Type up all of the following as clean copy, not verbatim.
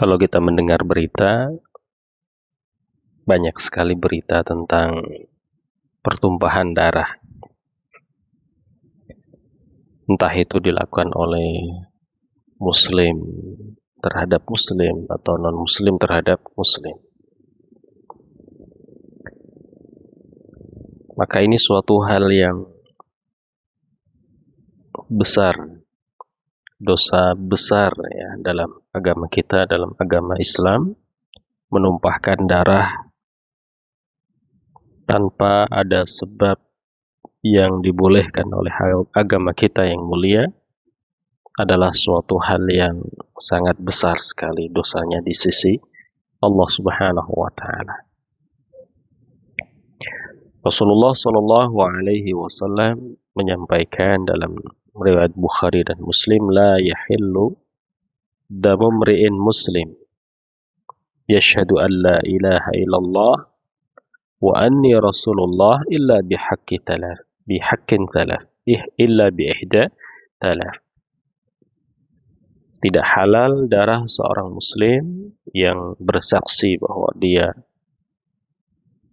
Kalau kita mendengar berita, banyak sekali berita tentang pertumpahan darah. Entah itu dilakukan oleh Muslim terhadap Muslim atau non-Muslim terhadap Muslim. Maka ini suatu hal yang besar, dosa besar ya dalam agama kita, dalam agama Islam, menumpahkan darah tanpa ada sebab yang dibolehkan oleh agama kita yang mulia adalah suatu hal yang sangat besar sekali dosanya di sisi Allah Subhanahu wa taala. Rasulullah Shallallahu alaihi wasallam menyampaikan dalam riwayat Bukhari dan Muslim, la yahillu damu mri'in muslim yashhadu an la ilaha illallah wa anni rasulullah illa bihaqqin thalath illa bi ihda thalath. Tidak halal darah seorang muslim yang bersaksi bahwa dia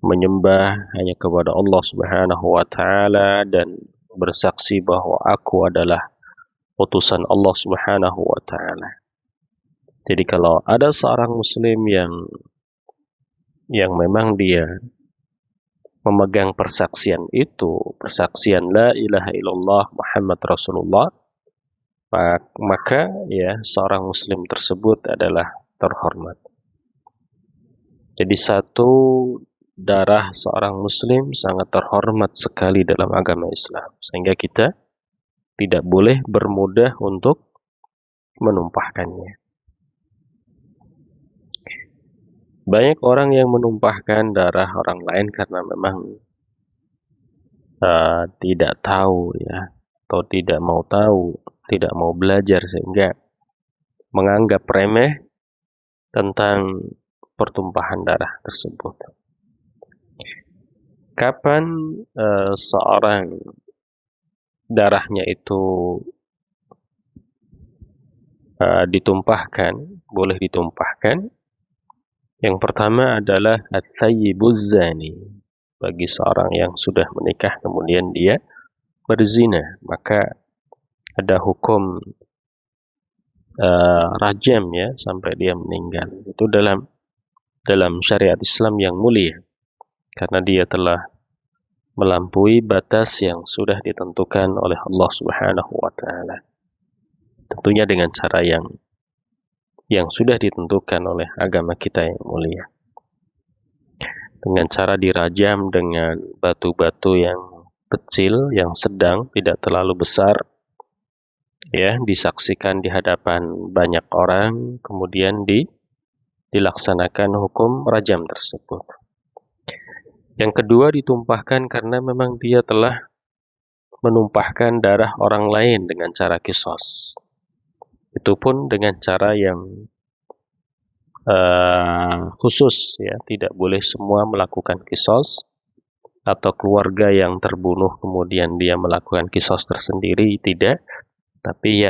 menyembah hanya kepada Allah Subhanahu wa taala dan bersaksi bahwa aku adalah utusan Allah Subhanahu wa taala. Jadi kalau ada seorang muslim yang memang dia memegang persaksian itu, persaksian la ilaha illallah Muhammad Rasulullah, maka ya seorang muslim tersebut adalah terhormat. Jadi satu darah seorang muslim sangat terhormat sekali dalam agama Islam, sehingga kita tidak boleh bermudah untuk menumpahkannya. Banyak orang yang menumpahkan darah orang lain karena memang tidak tahu ya, atau tidak mau tahu, tidak mau belajar, sehingga menganggap remeh tentang pertumpahan darah tersebut. Kapan seorang darahnya itu ditumpahkan, boleh ditumpahkan? Yang pertama adalah at-thayyibuz zani, bagi seorang yang sudah menikah kemudian dia berzina, maka ada hukum rajam ya sampai dia meninggal. Itu dalam syariat Islam yang mulia, karena dia telah melampaui batas yang sudah ditentukan oleh Allah Subhanahu wa taala. Tentunya dengan cara yang sudah ditentukan oleh agama kita yang mulia. Dengan cara dirajam dengan batu-batu yang kecil, yang sedang, tidak terlalu besar, ya, disaksikan di hadapan banyak orang, kemudian dilaksanakan hukum rajam tersebut. Yang kedua, ditumpahkan karena memang dia telah menumpahkan darah orang lain dengan cara qisas. Itu pun dengan cara yang khusus ya, tidak boleh semua melakukan qisas, atau keluarga yang terbunuh kemudian dia melakukan qisas tersendiri, tidak. Tapi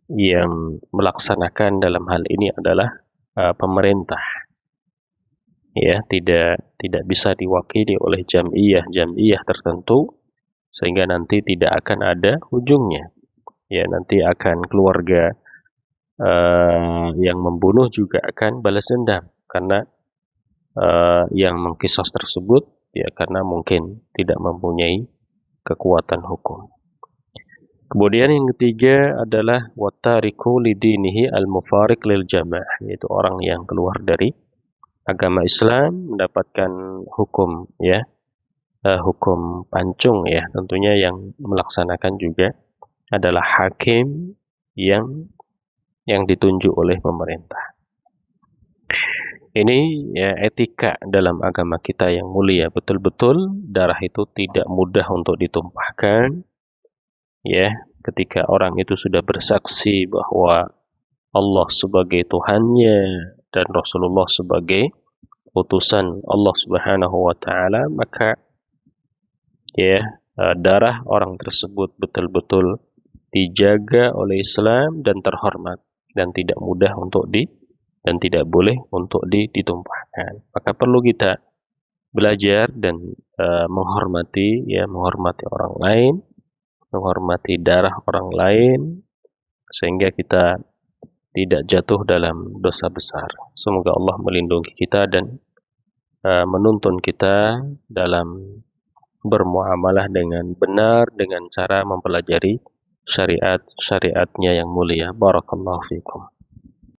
yang melaksanakan dalam hal ini adalah pemerintah. Ya, tidak bisa diwakili oleh jam'iyah tertentu, sehingga nanti tidak akan ada ujungnya. Ya, nanti akan keluarga yang membunuh juga akan balas dendam karena yang mengqisas tersebut ya karena mungkin tidak mempunyai kekuatan hukum. Kemudian yang ketiga adalah watariku lidinihi al-mufariq lil jamaah, yaitu orang yang keluar dari agama Islam mendapatkan hukum ya, hukum pancung ya, tentunya yang melaksanakan juga adalah hakim yang ditunjuk oleh pemerintah. Ini ya etika dalam agama kita yang mulia, betul-betul darah itu tidak mudah untuk ditumpahkan. Ya, ketika orang itu sudah bersaksi bahwa Allah sebagai Tuhannya dan Rasulullah sebagai utusan Allah Subhanahu wa taala, maka ya darah orang tersebut betul-betul dijaga oleh Islam dan terhormat. dan tidak mudah untuk dan tidak boleh untuk ditumpahkan. Maka perlu kita belajar dan menghormati orang lain, menghormati darah orang lain, sehingga kita tidak jatuh dalam dosa besar. Semoga Allah melindungi kita dan menuntun kita dalam bermuamalah dengan benar dengan cara mempelajari syariat-syariatnya yang mulia. Barakallahu fikum.